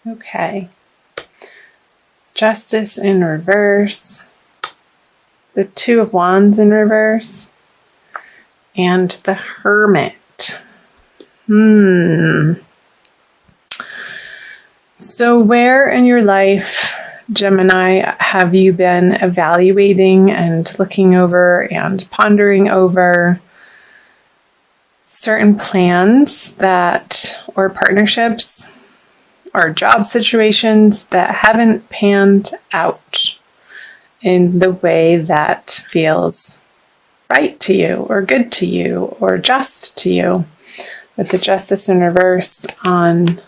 Okay. Justice in reverse. The Two of Wands in reverse. And the Hermit. So where in your life, Gemini, have you been evaluating and looking over and pondering over certain plans or partnerships or job situations that haven't panned out in the way that feels right to you or good to you or just to you? With the Justice in reverse on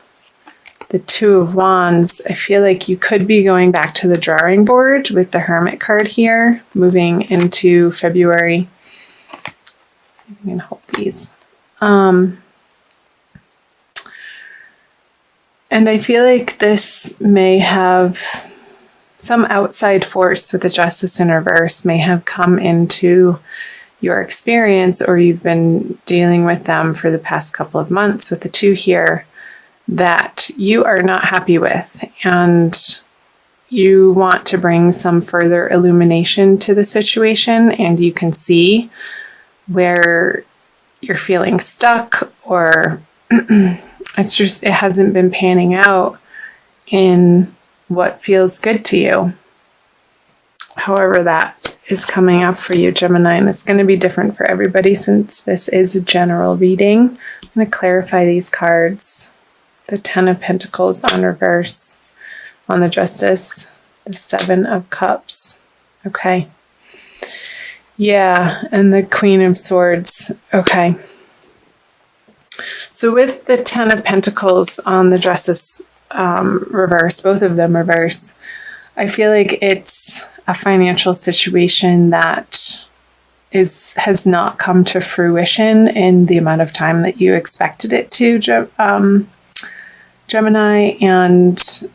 the Two of Wands, I feel like you could be going back to the drawing board with the Hermit card here, moving into February. Let's see if we can hold these. And I feel like this may have some outside force with the Justice in reverse may have come into your experience, or you've been dealing with them for the past couple of months with the two here, that you are not happy with, and you want to bring some further illumination to the situation, and you can see where you're feeling stuck, or it hasn't been panning out in what feels good to you. However that is coming up for you, Gemini, and it's going to be different for everybody since this is a general reading. I'm going to clarify these cards. The Ten of Pentacles on reverse on the Justice, the Seven of Cups. Okay. Yeah, and the Queen of Swords. Okay. So with the Ten of Pentacles on the Justice reverse, both of them reverse, I feel like it's a financial situation that has not come to fruition in the amount of time that you expected it to, Gemini, and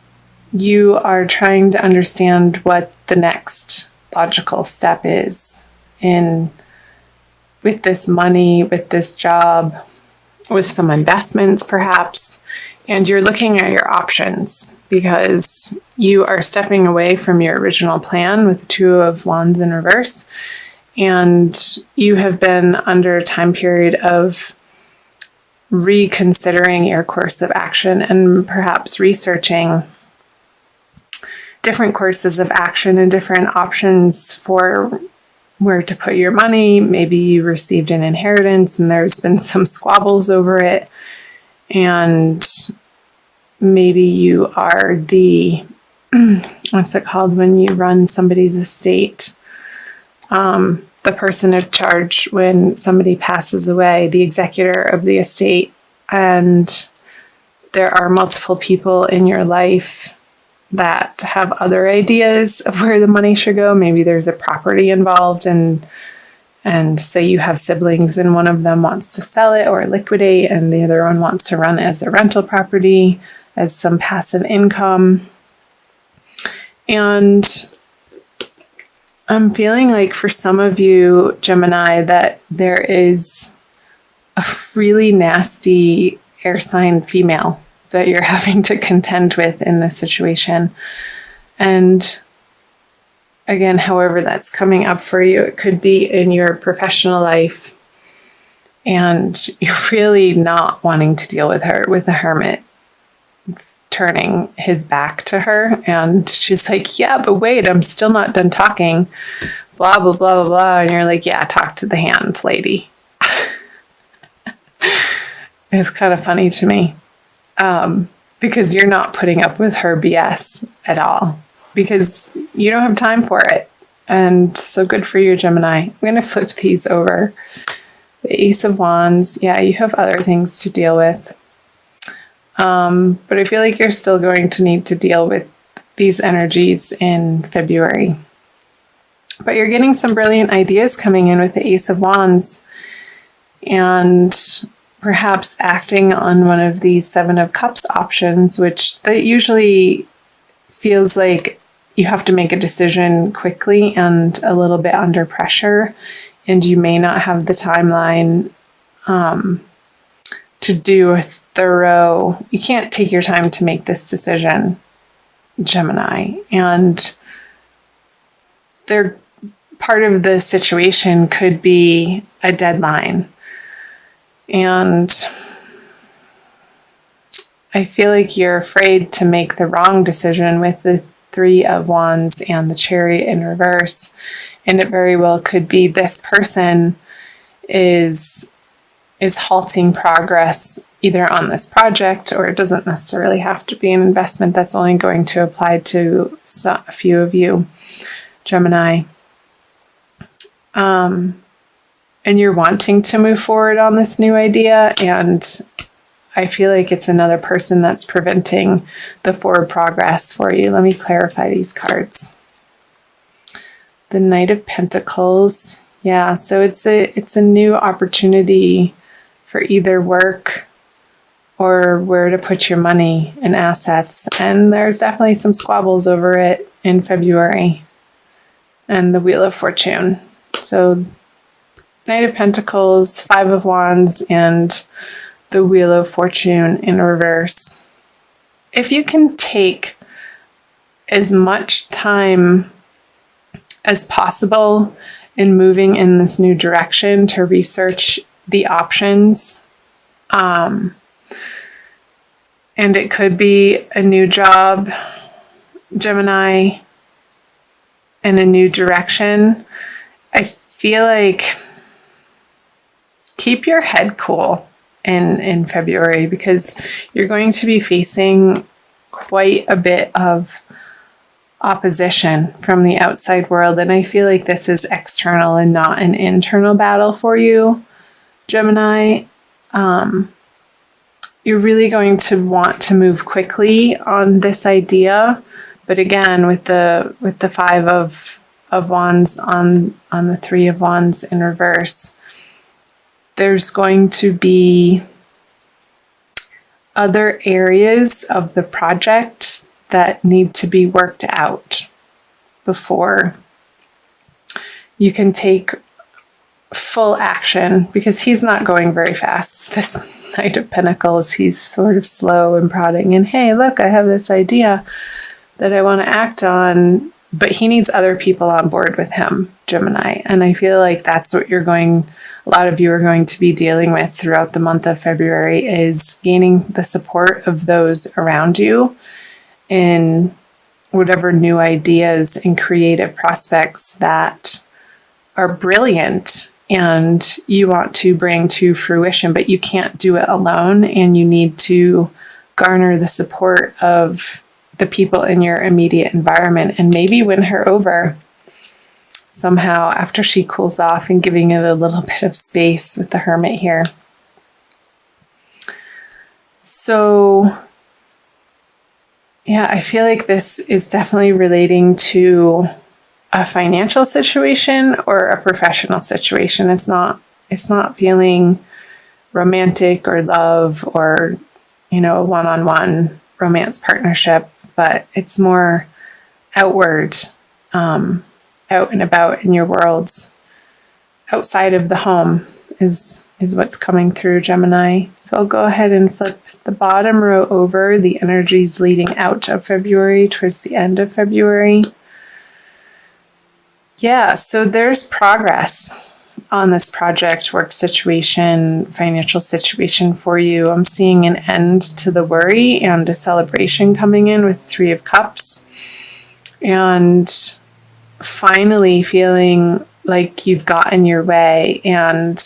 you are trying to understand what the next logical step is with this money, with this job, with some investments perhaps, and you're looking at your options because you are stepping away from your original plan with the Two of Wands in reverse, and you have been under a time period of reconsidering your course of action and perhaps researching different courses of action and different options for where to put your money. Maybe you received an inheritance and there's been some squabbles over it, and maybe you are what's it called when you run somebody's estate? The person in charge when somebody passes away, the executor of the estate, and there are multiple people in your life that have other ideas of where the money should go. Maybe there's a property involved, and say you have siblings and one of them wants to sell it or liquidate, and the other one wants to run it as a rental property, as some passive income. And I'm feeling like for some of you, Gemini, that there is a really nasty air sign female that you're having to contend with in this situation. And again, however that's coming up for you, it could be in your professional life, and you're really not wanting to deal with her, with the Hermit turning his back to her, and she's like, yeah, but wait, I'm still not done talking, blah, blah, blah, blah, blah. And you're like, yeah, talk to the hand, lady. It's kind of funny to me, because you're not putting up with her BS at all, because you don't have time for it. And so good for you, Gemini. I'm going to flip these over. The Ace of Wands. Yeah, you have other things to deal with. But I feel like you're still going to need to deal with these energies in February. But you're getting some brilliant ideas coming in with the Ace of Wands, and perhaps acting on one of these Seven of Cups options, which that usually feels like you have to make a decision quickly and a little bit under pressure, and you may not have the timeline to to do a thorough, you can't take your time to make this decision, Gemini. And part of the situation could be a deadline. And I feel like you're afraid to make the wrong decision with the Three of Wands and the Chariot in reverse. And it very well could be this person is halting progress either on this project, or it doesn't necessarily have to be an investment. That's only going to apply to a few of you, Gemini. And you're wanting to move forward on this new idea, and I feel like it's another person that's preventing the forward progress for you. Let me clarify these cards. The Knight of Pentacles. Yeah, so it's a new opportunity for either work or where to put your money and assets. And there's definitely some squabbles over it in February. And the Wheel of Fortune. So Knight of Pentacles, Five of Wands, and the Wheel of Fortune in reverse. If you can take as much time as possible in moving in this new direction to research the options, and it could be a new job, Gemini, and a new direction, I feel like keep your head cool in February, because you're going to be facing quite a bit of opposition from the outside world. And I feel like this is external and not an internal battle for you, Gemini. You're really going to want to move quickly on this idea. But again, with the Five of Wands on the Three of Wands in reverse, there's going to be other areas of the project that need to be worked out before you can take full action, because he's not going very fast. This Knight of Pentacles, he's sort of slow and prodding, and hey, look, I have this idea that I want to act on, but he needs other people on board with him, Gemini. And I feel like that's what a lot of you are going to be dealing with throughout the month of February, is gaining the support of those around you in whatever new ideas and creative prospects that are brilliant and you want to bring to fruition, but you can't do it alone, and you need to garner the support of the people in your immediate environment and maybe win her over somehow after she cools off, and giving it a little bit of space with the Hermit here. So yeah, I feel like this is definitely relating to a financial situation or a professional situation. It's not feeling romantic or love or, a one-on-one romance partnership, but it's more outward, out and about in your worlds. Outside of the home is what's coming through, Gemini. So I'll go ahead and flip the bottom row over, the energies leading out of February towards the end of February. Yeah, so there's progress on this project, work situation, financial situation for you. I'm seeing an end to the worry and a celebration coming in with Three of Cups. And finally feeling like you've gotten your way and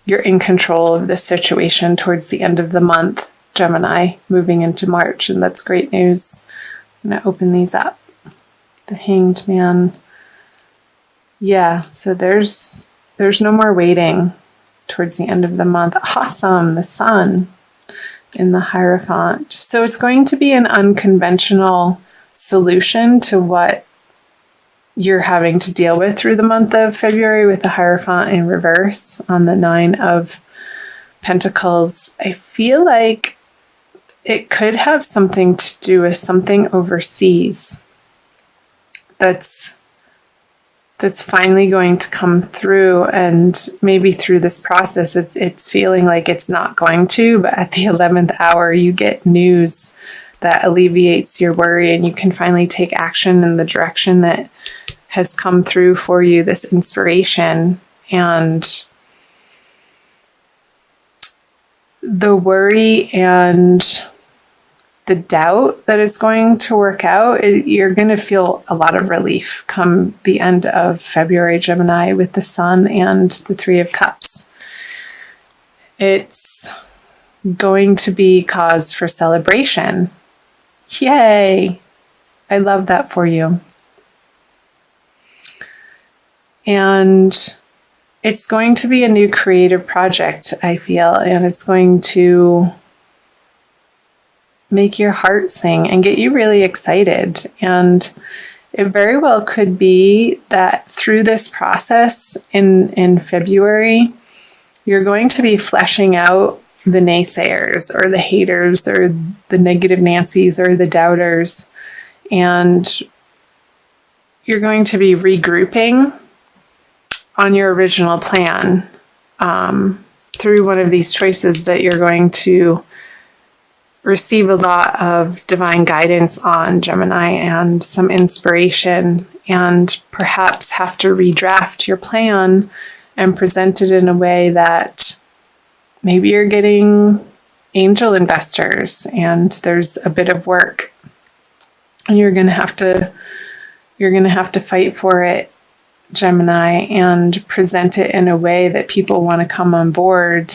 you're in control of the situation towards the end of the month, Gemini, moving into March. And that's great news. I'm going to open these up. The Hanged Man. Yeah, so there's no more waiting towards the end of the month. Awesome, the Sun in the Hierophant. So it's going to be an unconventional solution to what you're having to deal with through the month of February with the Hierophant in reverse on the Nine of Pentacles. I feel like it could have something to do with something overseas that's that's finally going to come through. And maybe through this process, it's feeling like it's not going to, but at the 11th hour, you get news that alleviates your worry, and you can finally take action in the direction that has come through for you, this inspiration. And the worry and the doubt that is going to work out, you're going to feel a lot of relief come the end of February, Gemini, with the Sun and the Three of Cups. It's going to be cause for celebration. Yay! I love that for you. And it's going to be a new creative project, I feel, and it's going to make your heart sing and get you really excited. And it very well could be that through this process in February, you're going to be fleshing out the naysayers or the haters or the negative Nancys or the doubters. And you're going to be regrouping on your original plan through one of these choices that you're going to receive a lot of divine guidance on, Gemini, and some inspiration, and perhaps have to redraft your plan and present it in a way that maybe you're getting angel investors and there's a bit of work and you're going to have to fight for it, Gemini, and present it in a way that people want to come on board.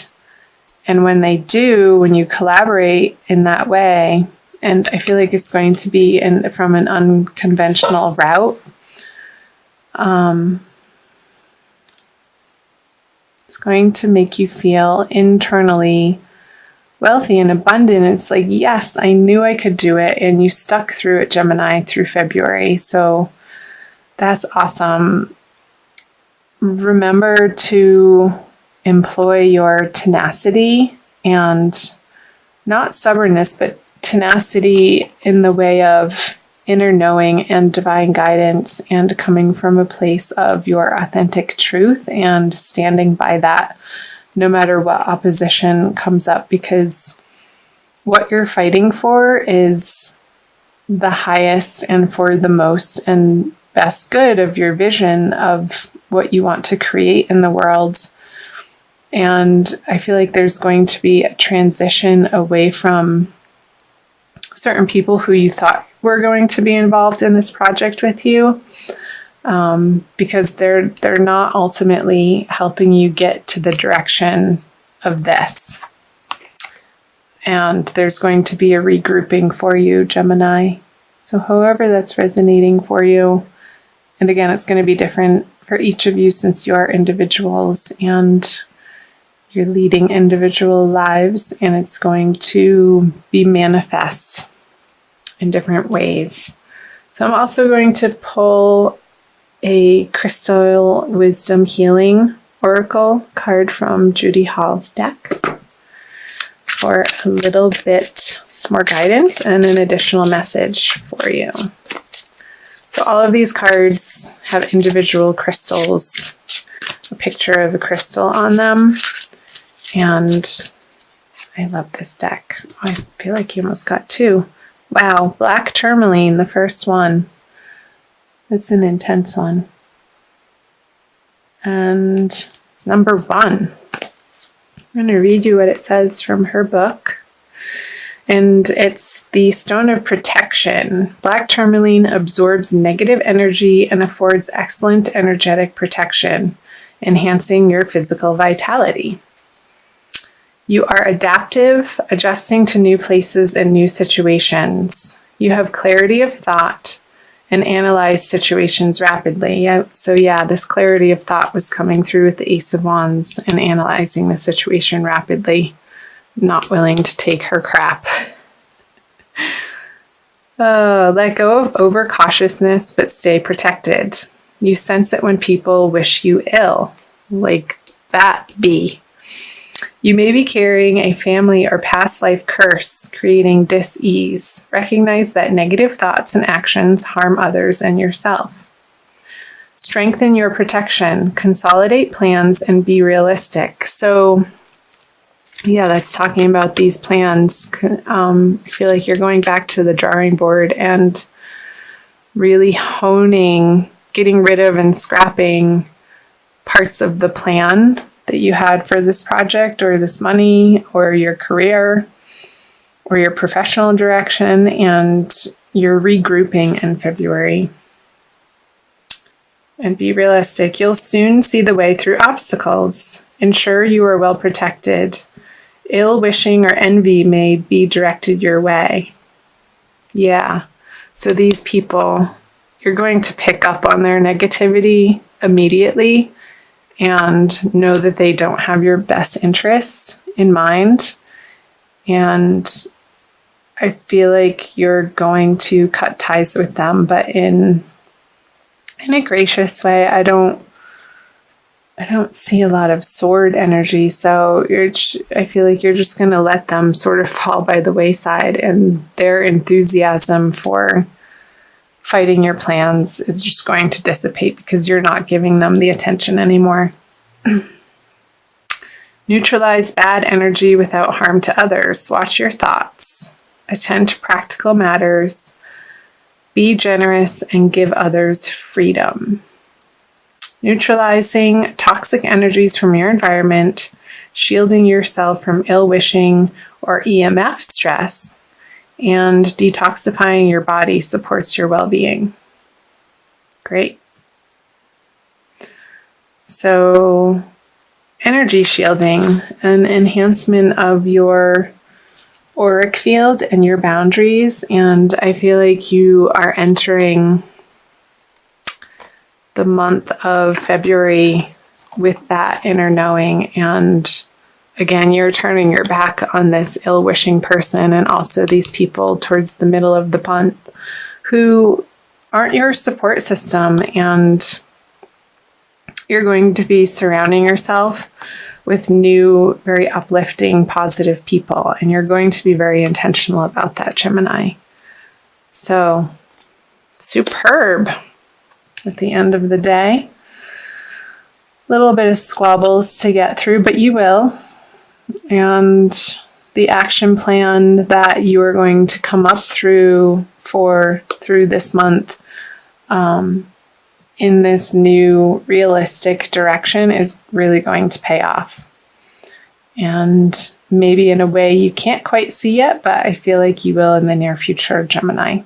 And when they do, when you collaborate in that way, and I feel like it's going to be from an unconventional route, it's going to make you feel internally wealthy and abundant. It's like, yes, I knew I could do it, and you stuck through it, Gemini, through February. So that's awesome. Remember to employ your tenacity, and not stubbornness, but tenacity in the way of inner knowing and divine guidance, and coming from a place of your authentic truth and standing by that no matter what opposition comes up, because what you're fighting for is the highest and for the most and best good of your vision of what you want to create in the world. And I feel like there's going to be a transition away from certain people who you thought were going to be involved in this project with you, because they're not ultimately helping you get to the direction of this. And there's going to be a regrouping for you, Gemini. So however that's resonating for you, and again, it's going to be different for each of you since you are individuals and you're leading individual lives, and it's going to be manifest in different ways. So I'm also going to pull a Crystal Wisdom Healing Oracle card from Judy Hall's deck for a little bit more guidance and an additional message for you. So all of these cards have individual crystals, a picture of a crystal on them. And I love this deck. Oh, I feel like you almost got two. Wow, black tourmaline, the first one. It's an intense one. And it's number 1. I'm going to read you what it says from her book. And it's the Stone of Protection. Black tourmaline absorbs negative energy and affords excellent energetic protection, enhancing your physical vitality. You are adaptive, adjusting to new places and new situations. You have clarity of thought and analyze situations rapidly. So this clarity of thought was coming through with the Ace of Wands and analyzing the situation rapidly, not willing to take her crap. Let go of overcautiousness, but stay protected. You sense it when people wish you ill, like that bee. You may be carrying a family or past life curse, creating dis-ease. Recognize that negative thoughts and actions harm others and yourself. Strengthen your protection, consolidate plans, and be realistic. So, yeah, that's talking about these plans. I feel like you're going back to the drawing board and really honing, getting rid of and scrapping parts of the plan that you had for this project or this money or your career or your professional direction, and you're regrouping in February. And be realistic. You'll soon see the way through obstacles. Ensure you are well protected. Ill wishing or envy may be directed your way. Yeah. So these people, you're going to pick up on their negativity immediately and know that they don't have your best interests in mind. And I feel like you're going to cut ties with them, but in a gracious way. I don't see a lot of sword energy, so I feel like you're just going to let them sort of fall by the wayside, and their enthusiasm for fighting your plans is just going to dissipate because you're not giving them the attention anymore. Neutralize bad energy without harm to others. Watch your thoughts. Attend to practical matters. Be generous and give others freedom. Neutralizing toxic energies from your environment, shielding yourself from ill-wishing or EMF stress, and detoxifying your body supports your well-being. Great. So, energy shielding, an enhancement of your auric field and your boundaries, and I feel like you are entering the month of February with that inner knowing, and again, you're turning your back on this ill-wishing person and also these people towards the middle of the month who aren't your support system, and you're going to be surrounding yourself with new, very uplifting, positive people. And you're going to be very intentional about that, Gemini. So, superb at the end of the day. Little bit of squabbles to get through, but you will. And the action plan that you are going to come up through this month, in this new realistic direction is really going to pay off. And maybe in a way you can't quite see yet, but I feel like you will in the near future, Gemini.